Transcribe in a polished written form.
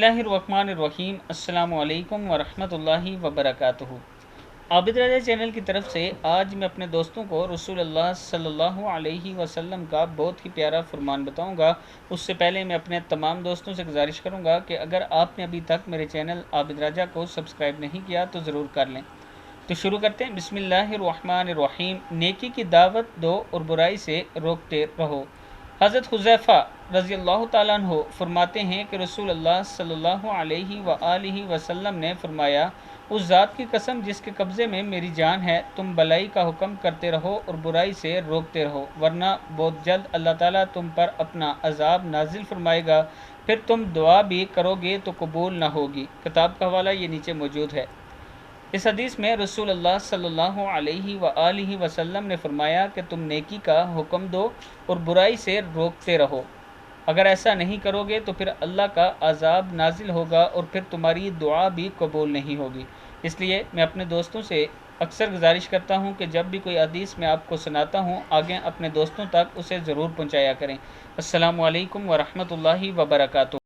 اللہ الرحمن الرحیم۔ السلام علیکم ورحمۃ اللہ وبرکاتہ۔ عابد رضا چینل کی طرف سے آج میں اپنے دوستوں کو رسول اللہ صلی اللہ علیہ وسلم کا بہت ہی پیارا فرمان بتاؤں گا۔ اس سے پہلے میں اپنے تمام دوستوں سے گزارش کروں گا کہ اگر آپ نے ابھی تک میرے چینل عابد رضا کو سبسکرائب نہیں کیا تو ضرور کر لیں۔ تو شروع کرتے ہیں۔ بسم اللہ الرحمن الرحیم۔ نیکی کی دعوت دو اور برائی سے روکتے رہو۔ حضرت حذیفہ رضی اللہ تعالیٰ عنہ فرماتے ہیں کہ رسول اللہ صلی اللہ علیہ وآلہ وسلم نے فرمایا، اس ذات کی قسم جس کے قبضے میں میری جان ہے، تم بھلائی کا حکم کرتے رہو اور برائی سے روکتے رہو، ورنہ بہت جلد اللہ تعالیٰ تم پر اپنا عذاب نازل فرمائے گا، پھر تم دعا بھی کرو گے تو قبول نہ ہوگی۔ کتاب کا حوالہ یہ نیچے موجود ہے۔ اس حدیث میں رسول اللہ صلی اللہ علیہ وآلہ وسلم نے فرمایا کہ تم نیکی کا حکم دو اور برائی سے روکتے رہو۔ اگر ایسا نہیں کرو گے تو پھر اللہ کا عذاب نازل ہوگا اور پھر تمہاری دعا بھی قبول نہیں ہوگی۔ اس لیے میں اپنے دوستوں سے اکثر گزارش کرتا ہوں کہ جب بھی کوئی حدیث میں آپ کو سناتا ہوں، آگے اپنے دوستوں تک اسے ضرور پہنچایا کریں۔ السلام علیکم ورحمۃ اللہ وبرکاتہ۔